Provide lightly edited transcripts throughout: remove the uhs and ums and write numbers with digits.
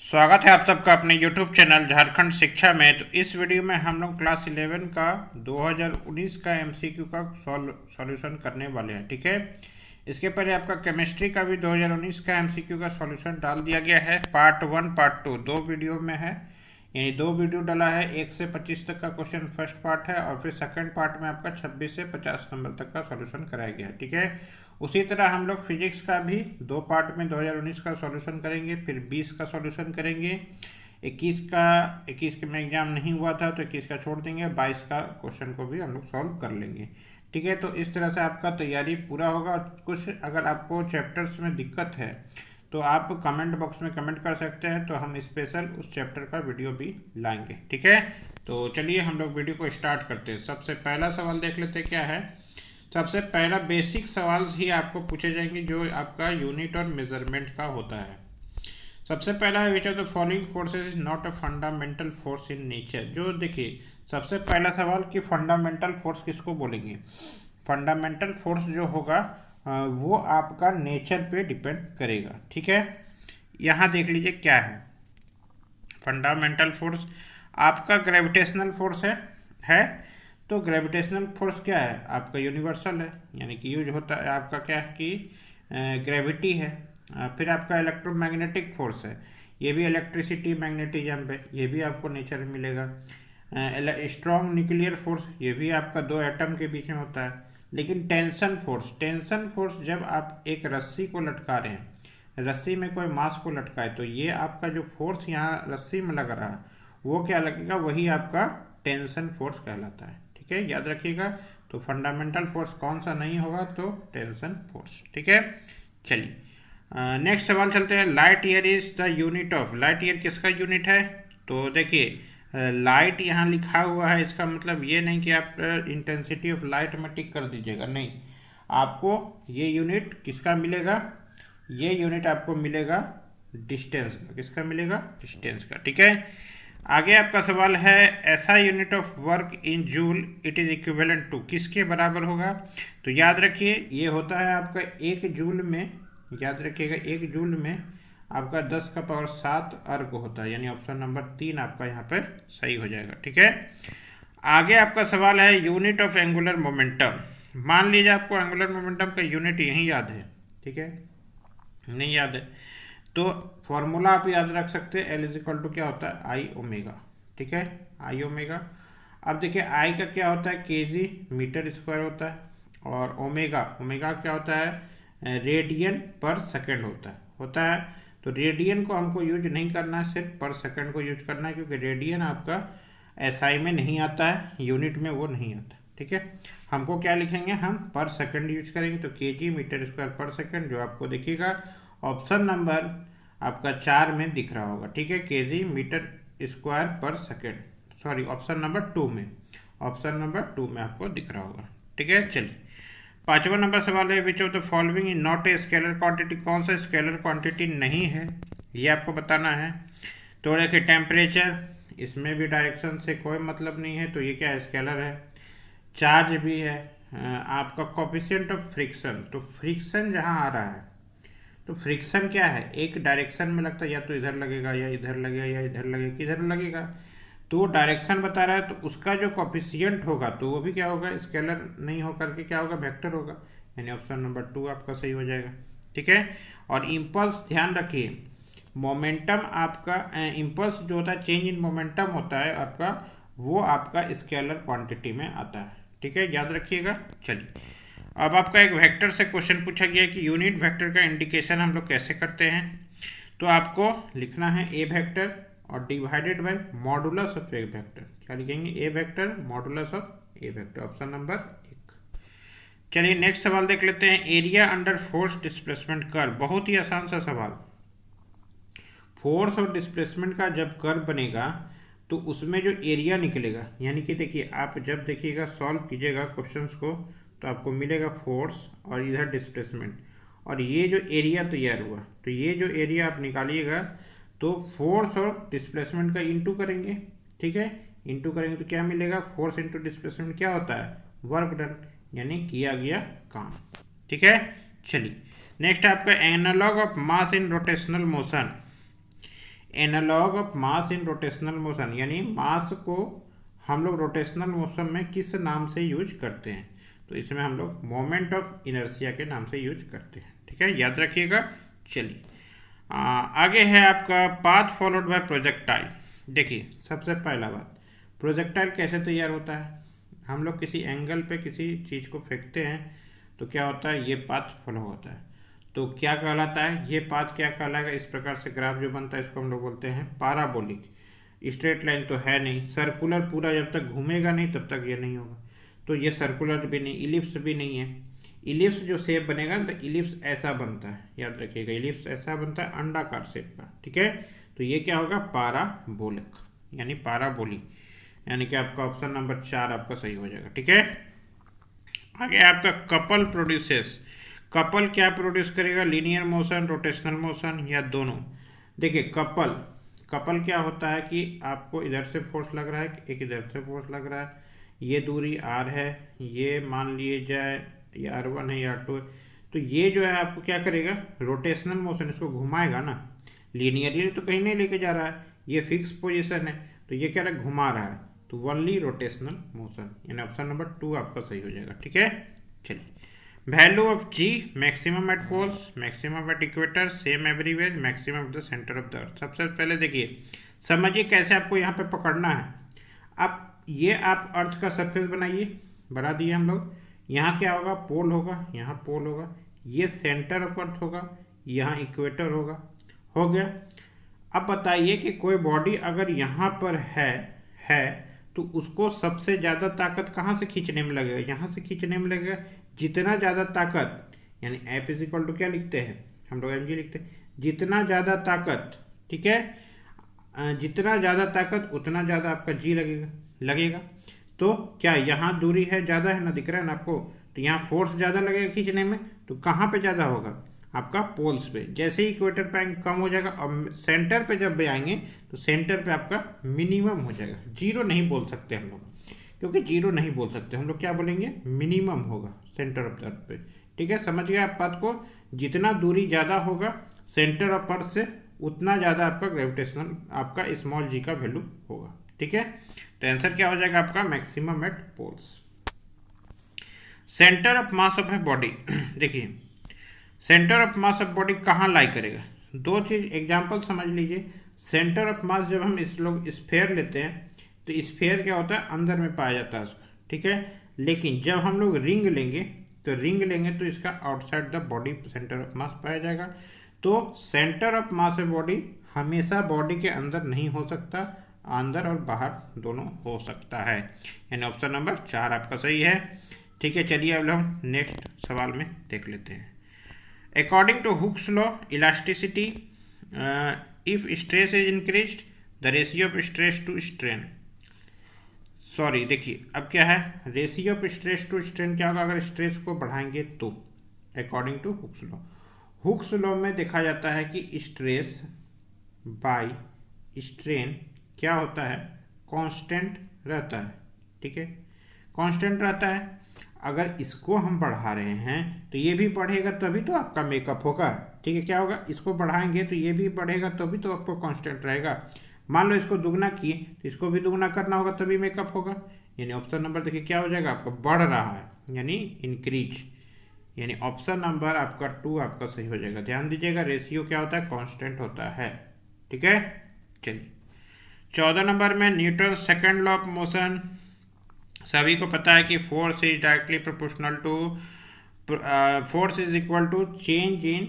स्वागत है आप सबका अपने YouTube चैनल झारखंड शिक्षा में। तो इस वीडियो में हम लोग क्लास 11 का 2019 का MCQ का सॉल्यूशन करने वाले हैं। ठीक है, इसके पहले आपका केमिस्ट्री का भी 2019 का MCQ का सॉल्यूशन डाल दिया गया है। पार्ट 1 पार्ट 2 दो वीडियो में है, यानी दो वीडियो डाला है। 1 से 25 तक का क्वेश्चन फर्स्ट पार्ट है और फिर सेकंड पार्ट में आपका 26 से 50 नंबर तक का सॉल्यूशन कराया गया है। ठीक है, उसी तरह हम लोग फिजिक्स का भी दो पार्ट में 2019 का सॉल्यूशन करेंगे, फिर 20 का सॉल्यूशन करेंगे। 21 के में एग्जाम नहीं हुआ था तो 21 का छोड़ देंगे, 22 का क्वेश्चन को भी हम लोग सॉल्व कर लेंगे। ठीक है, तो इस तरह से आपका तैयारी पूरा होगा। और कुछ अगर आपको चैप्टर्स में दिक्कत है तो आप कमेंट बॉक्स में कमेंट कर सकते हैं, तो हम स्पेशल उस चैप्टर का वीडियो भी लाएंगे। ठीक है, तो चलिए हम लोग वीडियो को स्टार्ट करते हैं। सबसे पहला सवाल देख लेते हैं क्या है। सबसे पहला बेसिक सवाल ही आपको पूछे जाएंगे जो आपका यूनिट और मेजरमेंट का होता है। सबसे पहला है which of the following forces is not a fundamental force in nature. जो देखिए सबसे पहला सवाल कि फंडामेंटल फोर्स किसको बोलेंगे। फंडामेंटल फोर्स जो होगा वो आपका नेचर पे डिपेंड करेगा। ठीक है, यहाँ देख लीजिए क्या है फंडामेंटल फोर्स। आपका ग्रेविटेशनल फोर्स है तो ग्रेविटेशनल फोर्स क्या है आपका यूनिवर्सल है, यानी कि यूज होता है आपका क्या है कि ग्रेविटी है। फिर आपका इलेक्ट्रोमैग्नेटिक फोर्स है, ये भी इलेक्ट्रिसिटी मैग्नेटिज्म पे, ये भी आपको नेचर में मिलेगा। स्ट्रॉन्ग न्यूक्लियर फोर्स, ये भी आपका दो एटम के बीच में होता है। लेकिन टेंशन फोर्स जब आप एक रस्सी को लटका रहे हैं, रस्सी में कोई मास को लटकाए, तो ये आपका जो फोर्स यहाँ रस्सी में लग रहा है वो क्या लगेगा, वही आपका टेंशन फोर्स कहलाता है। ठीक है, याद रखिएगा। तो फंडामेंटल फोर्स कौन सा नहीं होगा, तो टेंशन फोर्स। ठीक है, चलिए नेक्स्ट सवाल चलते हैं। Light year is the unit of. Light year किसका यूनिट है, तो देखिए लाइट यहाँ लिखा हुआ है, इसका मतलब ये नहीं कि आप इंटेंसिटी ऑफ लाइट में टिक कर दीजिएगा, नहीं। आपको ये यूनिट किसका मिलेगा, ये यूनिट आपको मिलेगा डिस्टेंस का। किसका मिलेगा, डिस्टेंस का। ठीक है, आगे आपका सवाल है ऐसा unit of work in joule it is equivalent to. किसके बराबर होगा, तो याद रखिए ये होता है आपका एक जूल में, याद रखिएगा एक जूल में आपका 10 का पावर 7 अर्ग होता है, यानी ऑप्शन नंबर 3 आपका यहाँ पर सही हो जाएगा। ठीक है, आगे आपका सवाल है यूनिट ऑफ एंगुलर मोमेंटम। मान लीजिए आपको एंगुलर मोमेंटम का यूनिट यही याद है, ठीक है, नहीं याद है तो फॉर्मूला आप याद रख सकते हैं। एल इज इक्वल टू क्या होता है, आई ओमेगा। ठीक है, आई ओमेगा। अब देखिए आई का क्या होता है, केजी मीटर स्क्वायर होता है, और ओमेगा क्या होता है, रेडियन पर सेकंड होता है। तो रेडियन को हमको यूज नहीं करना है, सिर्फ पर सेकंड को यूज करना है, क्योंकि रेडियन आपका एसआई में नहीं आता है, यूनिट में वो नहीं आता। ठीक है, हमको क्या लिखेंगे, हम पर सेकंड यूज करेंगे। तो केजी मीटर स्क्वायर पर सेकंड, जो आपको देखिएगा ऑप्शन नंबर आपका 4 में दिख रहा होगा। ठीक है, केजी मीटर स्क्वायर पर सेकंड, सॉरी ऑप्शन नंबर 2 में, ऑप्शन नंबर 2 में आपको दिख रहा होगा। ठीक है, चलिए 5वां नंबर सवाल है which of the following is not a scalar quantity. कौन सा स्केलर क्वांटिटी नहीं है, ये आपको बताना है। तो देखिए टेम्परेचर, इसमें भी डायरेक्शन से कोई मतलब नहीं है, तो ये क्या है, स्केलर है। चार्ज भी है। आपका कोफिशिएंट ऑफ फ्रिक्शन, तो फ्रिक्शन जहाँ आ रहा है, तो फ्रिक्शन क्या है, एक डायरेक्शन में लगता है, या तो इधर लगेगा या इधर लगेगा या इधर लगेगा, किधर लगेगा, तो डायरेक्शन बता रहा है, तो उसका जो कोफिशिएंट होगा तो वो भी क्या होगा, स्केलर नहीं होकर के क्या होगा, वेक्टर होगा, यानी ऑप्शन नंबर 2 आपका सही हो जाएगा। ठीक है, और इम्पल्स ध्यान रखिए, मोमेंटम आपका इम्पल्स जो होता है, चेंज इन मोमेंटम होता है आपका, वो आपका स्केलर क्वांटिटी में आता है। ठीक है, याद रखिएगा। चलिए अब आपका एक वेक्टर से क्वेश्चन पूछा गया कि यूनिट वेक्टर का इंडिकेशन हम लोग कैसे करते हैं। तो आपको लिखना है ए वेक्टर और divided by modulus of A vector. क्या लिखेंगे, A vector modulus of A vector, option number 1। चलिए नेक्स्ट सवाल देख लेते हैं। Area under force displacement curve, बहुत ही आसान सा सवाल। फोर्स और डिस्प्लेसमेंट का जब कर्व बनेगा तो उसमें जो एरिया निकलेगा, यानी कि देखिए आप जब देखिएगा सॉल्व कीजिएगा क्वेश्चंस को, तो आपको मिलेगा फोर्स और इधर डिस्प्लेसमेंट, और ये जो एरिया तैयार हुआ, तो ये जो एरिया आप निकालिएगा तो फोर्स और डिस्प्लेसमेंट का इंटू करेंगे। ठीक है, इंटू करेंगे तो क्या मिलेगा, फोर्स इंटू डिस्प्लेसमेंट क्या होता है, वर्क डन, यानी किया गया काम। ठीक है, चलिए नेक्स्ट आपका analogue of mass in rotational motion. Analogue of mass in rotational motion, यानी मास को हम लोग रोटेशनल मोशन में किस नाम से यूज करते हैं, तो इसमें हम लोग मोमेंट ऑफ इनर्शिया के नाम से यूज करते हैं। ठीक है, याद रखिएगा। चलिए आगे है आपका पाथ फॉलोड बाय प्रोजेक्टाइल। देखिए सबसे पहला बात, प्रोजेक्टाइल कैसे तैयार होता है। हम लोग किसी एंगल पे किसी चीज़ को फेंकते हैं तो क्या होता है, ये पाथ फॉलो होता है। तो क्या कहलाता है ये पाथ, क्या कहलाएगा, इस प्रकार से ग्राफ जो बनता है इसको हम लोग बोलते हैं पाराबोलिक। स्ट्रेट लाइन तो है नहीं, सर्कुलर पूरा जब तक घूमेगा नहीं तब तक ये नहीं होगा। तो ये सर्कुलर भी नहीं, इलिप्स भी नहीं है। इलिप्स जो शेप बनेगा तो इलिप्स ऐसा बनता है, याद रखिएगा, इलिप्स ऐसा बनता है अंडाकार शेप का। ठीक है, तो ये क्या होगा, पाराबोलिक यानी पाराबोलिक, यानी कि आपका ऑप्शन नंबर 4 आपका सही हो जाएगा। ठीक है, आगे आपका कपल प्रोड्यूसेस। कपल क्या प्रोड्यूस करेगा, लीनियर मोशन, रोटेशनल मोशन या दोनों। देखिए कपल क्या होता है कि आपको इधर से फोर्स लग रहा है, एक इधर से फोर्स लग रहा है, ये दूरी r है, ये मान लिए जाए ये r1 है या r2 है, तो ये जो है आपको क्या करेगा, रोटेशनल मोशन, इसको घुमाएगा ना, लीनियरली तो कहीं नहीं लेके जा रहा है, ये फिक्स पोजीशन है, तो ये क्या रहा, घुमा रहा है, तो ओनली रोटेशनल मोशन, यानी ऑप्शन नंबर 2 आपका सही हो जाएगा। ठीक है, चलिए value of g, maximum at poles, maximum at equator, same everywhere, maximum of the centre of the earth. सबसे पहले देखिए समझिए कैसे आपको यहाँ पे पकड़ना है। अब ये आप अर्थ का सरफेस बनाइए, बना दिए हम लोग, यहाँ क्या होगा, पोल होगा, यहाँ पोल होगा, ये सेंटर ऑफ अर्थ होगा, यहाँ इक्वेटर होगा, हो गया। अब बताइए कि कोई बॉडी अगर यहाँ पर है तो उसको सबसे ज़्यादा ताकत कहाँ से खींचने में लगेगा, यहाँ से खींचने में लगेगा। जितना ज़्यादा ताकत, यानी F इज इक्वल टू क्या लिखते हैं हम लोग, mg लिखते हैं, जितना ज़्यादा ताकत, ठीक है, जितना ज़्यादा ताकत उतना ज़्यादा आपका g लगेगा। तो क्या यहाँ दूरी है, ज़्यादा है ना, दिख रहा है ना आपको, तो यहाँ फोर्स ज़्यादा लगेगा खींचने में, तो कहाँ पे ज़्यादा होगा, आपका पोल्स पे। जैसे ही इक्वेटर पे आएंगे कम हो जाएगा, और सेंटर पे जब भी आएंगे तो सेंटर पे आपका मिनिमम हो जाएगा। जीरो नहीं बोल सकते हम लोग, क्योंकि जीरो नहीं बोल सकते हम लोग, क्या बोलेंगे, मिनिमम होगा सेंटर ऑफ द अर्थ पे। ठीक है, समझ गए आप बात को, जितना दूरी ज़्यादा होगा सेंटर ऑफ अर्थ से उतना ज़्यादा आपका ग्रेविटेशनल, आपका स्मॉल जी का वैल्यू होगा। ठीक है, तो आंसर क्या हो जाएगा आपका, maximum at poles. Centre of mass of a body, देखिए centre of mass of body कहाँ लाई करेगा, दो चीज़ एग्जाम्पल समझ लीजिए। सेंटर ऑफ मास जब हम इस लोग स्फेयर लेते हैं तो स्फेयर क्या होता है, अंदर में पाया जाता है उसका। ठीक है, लेकिन जब हम लोग रिंग लेंगे तो इसका outside the body centre of मास पाया जाएगा। तो centre of mass of body हमेशा बॉडी के अंदर नहीं हो सकता, अंदर और बाहर दोनों हो सकता है, यानी ऑप्शन नंबर 4 आपका सही है। ठीक है, चलिए अब हम नेक्स्ट सवाल में देख लेते हैं। According to Hooke's law elasticity, if stress is increased the ratio of stress to strain, sorry देखिए अब क्या है, ratio of stress to strain क्या होगा, अगर स्ट्रेस को बढ़ाएंगे तो, according to Hooke's law. Hooke's law में देखा जाता है कि स्ट्रेस बाय स्ट्रेन क्या होता है, कांस्टेंट रहता है। ठीक है, कांस्टेंट रहता है। अगर इसको हम बढ़ा रहे हैं तो ये भी बढ़ेगा, तभी तो आपका मेकअप होगा। ठीक है, क्या होगा, इसको बढ़ाएंगे तो ये भी बढ़ेगा, तभी तो आपको कांस्टेंट रहेगा। मान लो इसको दुगना किए तो इसको भी दुगना करना होगा, तभी मेकअप होगा। यानी ऑप्शन नंबर देखिए क्या हो जाएगा आपका, बढ़ रहा है यानी इंक्रीज, यानी ऑप्शन नंबर आपका 2 आपका सही हो जाएगा। ध्यान दीजिएगा, रेशियो क्या होता है, कांस्टेंट होता है। ठीक है, चलिए 14 नंबर में Newton second law of motion. सभी को पता है कि force is directly proportional to, force is equal to change in,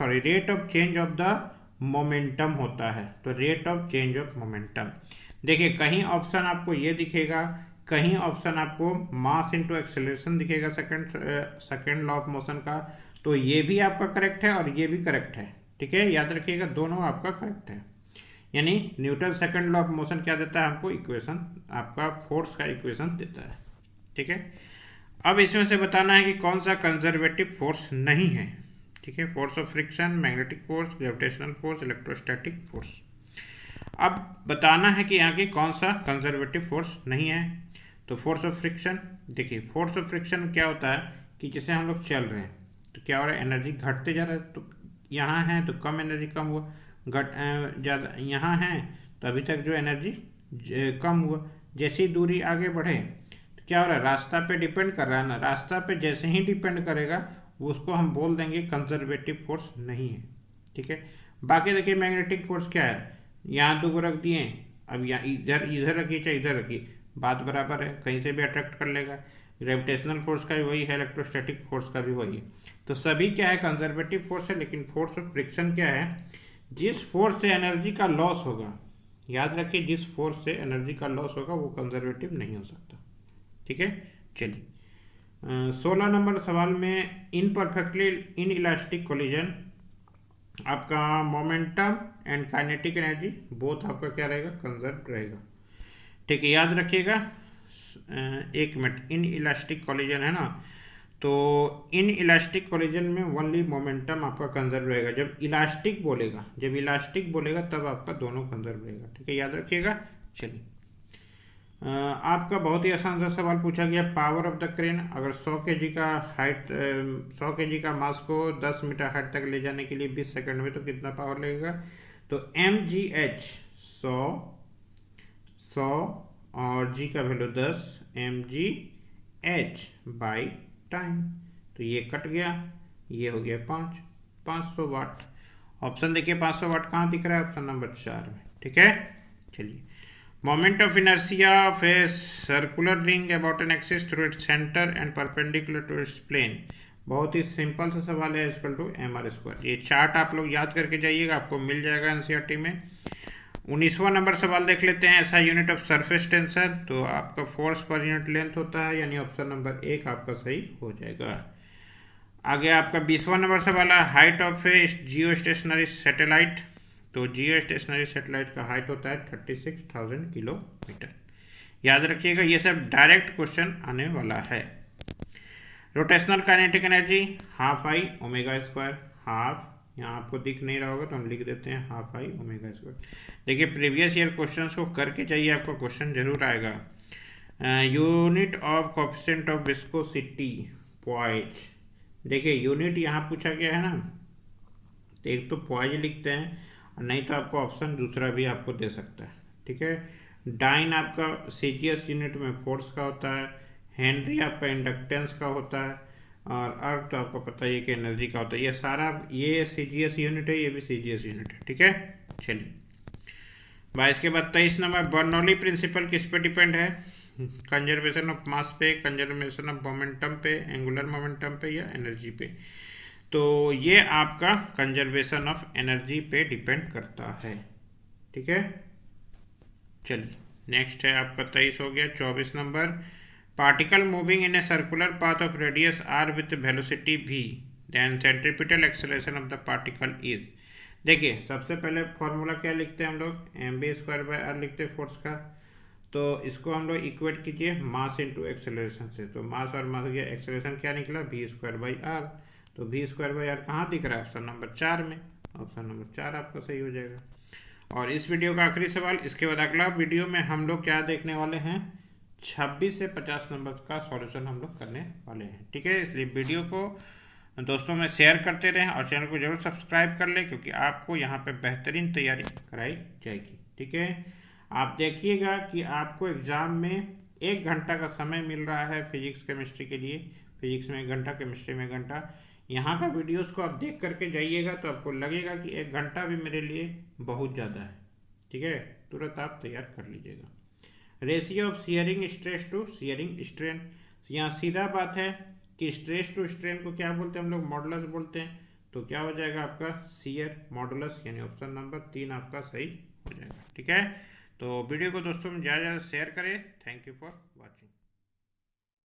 rate of change of the momentum होता है। तो rate of change of momentum, देखिए कहीं ऑप्शन आपको ये दिखेगा, कहीं ऑप्शन आपको मास इनटू एक्सेलरेशन दिखेगा सेकंड लॉ ऑफ मोशन का। तो ये भी आपका करेक्ट है और ये भी करेक्ट है। ठीक है, याद रखिएगा दोनों आपका करेक्ट है। यानी Newton second law of motion क्या देता है हमको, इक्वेशन, आपका फोर्स का इक्वेशन देता है। ठीक है, अब इसमें से बताना है कि कौन सा कंजर्वेटिव फोर्स नहीं है। ठीक है, force of friction, magnetic force, gravitational force, electrostatic force. अब बताना है कि यहाँ की कौन सा कंजर्वेटिव फोर्स नहीं है। तो फोर्स ऑफ फ्रिक्शन, देखिए फोर्स ऑफ फ्रिक्शन क्या होता है कि जैसे हम लोग चल रहे हैं तो क्या हो रहा है, एनर्जी घटते जा रहा है, तो यहाँ है तो कम एनर्जी कम हुआ, ज़्यादा यहाँ है तो अभी तक जो एनर्जी कम हुआ। जैसी दूरी आगे बढ़े तो क्या हो रहा है, रास्ता पे डिपेंड कर रहा है ना, रास्ता पे जैसे ही डिपेंड करेगा उसको हम बोल देंगे कंजर्वेटिव फोर्स नहीं है। ठीक है, बाकी देखिए मैग्नेटिक फोर्स क्या है, यहाँ दो रख दिए, अब यहाँ इधर रखिए चाहे इधर रखिए, बात बराबर है, कहीं से भी अट्रैक्ट कर लेगा। ग्रेविटेशनल फोर्स का भी वही है, इलेक्ट्रोस्टैटिक फोर्स का भी वही है। तो सभी क्या है, कंजर्वेटिव फोर्स है। लेकिन फोर्स ऑफ फ्रिक्शन क्या है, जिस फोर्स से एनर्जी का लॉस होगा, याद रखिए जिस फोर्स से एनर्जी का लॉस होगा वो कंजर्वेटिव नहीं हो सकता। ठीक है, चलिए 16 नंबर सवाल में इनपरफेक्टली इन इलास्टिक कोलिजन आपका momentum and kinetic energy both आपका क्या रहेगा, कंजर्व रहेगा। ठीक है, याद रखिएगा। एक मिनट, इन इलास्टिक कोलिजन है ना, तो इन इलास्टिक कोलिजन में ओनली मोमेंटम आपका कंजर्व रहेगा। जब इलास्टिक बोलेगा तब आपका दोनों कंजर्व रहेगा। ठीक है, याद रखिएगा। चलिए आपका बहुत ही आसान सा सवाल पूछा गया, पावर ऑफ द क्रेन। अगर 100 kg का हाइट 100 kg का मास को 10 मीटर हाइट तक ले जाने के लिए 20 सेकंड में, तो कितना पावर लगेगा, तो mgh 100 और g का वैल्यू 10 mgh बाई टाइम, तो ये कट गया, ये हो गया 500 वाट। ऑप्शन देखिए 500 वाट कहाँ दिख रहा है, ऑप्शन नंबर 4 में। ठीक है, चलिए moment of inertia of a circular ring about an axis through its centre and perpendicular to its plane. बहुत ही सिंपल सा सवाल है, इक्वल टू mr²। ये चार्ट आप लोग याद करके जाइएगा, आपको मिल जाएगा एनसीईआरटी में। 19वां नंबर सवाल देख लेते हैं। ऐसा यूनिट ऑफ सरफेस टेंशन, तो आपका फोर्स पर यूनिट लेंथ होता है, यानी ऑप्शन नंबर 1 आपका सही हो जाएगा। आगे आपका 20वां नंबर सवाल है, height of A Jio stationery satellite. तो जियो स्टेशनरी सैटेलाइट का हाइट होता है 36,000 किलोमीटर। याद रखिएगा, ये सब डायरेक्ट क्वेश्चन आने वाला है। Rotational kinetic energy half I omega square, half यहाँ आपको दिख नहीं रहा होगा तो हम लिख देते हैं हाफ आई ओमेगा स्क्वायर। देखिए प्रीवियस ईयर क्वेश्चंस को करके जाइए, आपका क्वेश्चन जरूर आएगा। Unit of coefficient of viscosity poise, देखिए यूनिट यहाँ पूछा गया है ना, तो एक तो पॉइज लिखते हैं, नहीं तो आपको ऑप्शन दूसरा भी आपको दे सकता है। ठीक है, डाइन आपका सीजीएस यूनिट में फोर्स का होता है, हेनरी आपका इंडक्टेंस का होता है, और अर्थ तो आपको पता ही है कि एनर्जी का होता है। ये सारा ये सीजीएस यूनिट है, ये भी सीजीएस यूनिट है। ठीक है, चलिए 22 के बाद 23 नंबर, बर्नौली प्रिंसिपल किस पे डिपेंड है, कंजर्वेशन ऑफ मास पे, कंजर्वेशन ऑफ मोमेंटम पे, एंगुलर मोमेंटम पे, या एनर्जी पे। तो ये आपका कंजर्वेशन ऑफ एनर्जी पे डिपेंड करता है। ठीक है, चलिए नेक्स्ट है आपका 23 हो गया। 24 number, particle moving in a circular path of radius R with velocity v, then centripetal acceleration of the particle is. देखिए सबसे पहले फॉर्मूला क्या लिखते हैं हम लोग, mv²/r लिखते हैं फोर्स का। तो इसको हम लोग इक्वेट कीजिए मास इंटू एक्सेलरेशन से, तो मास और मास गया, एक्सेलरेशन क्या निकला v²/r। तो v²/r कहाँ दिख रहा है, ऑप्शन नंबर 4 में। ऑप्शन नंबर 4 आपका सही हो जाएगा। और इस वीडियो का आखिरी सवाल, इसके बाद अगला वीडियो में हम लोग क्या देखने वाले हैं, 26 से 50 नंबर का सॉल्यूशन हम लोग करने वाले हैं। ठीक है, इसलिए वीडियो को दोस्तों में शेयर करते रहें और चैनल को जरूर सब्सक्राइब कर लें, क्योंकि आपको यहाँ पे बेहतरीन तैयारी कराई जाएगी। ठीक है, आप देखिएगा कि आपको एग्ज़ाम में 1 घंटा का समय मिल रहा है फिजिक्स केमिस्ट्री के लिए। फिजिक्स में 1 घंटा, केमिस्ट्री में 1 घंटा। यहाँ का वीडियोस को आप देख करके जाइएगा तो आपको लगेगा कि 1 घंटा भी मेरे लिए बहुत ज़्यादा है। ठीक है, तुरंत आप तैयार कर लीजिएगा। Ratio of shearing stress to shearing strain, यहाँ सीधा बात है कि स्ट्रेस टू स्ट्रेन को क्या बोलते हैं हम लोग, मॉडुलस बोलते हैं। तो क्या हो जाएगा आपका शियर मॉडुलस, यानी ऑप्शन नंबर 3 आपका सही हो जाएगा। ठीक है, तो वीडियो को दोस्तों में ज़्यादा शेयर करें। Thank you for watching.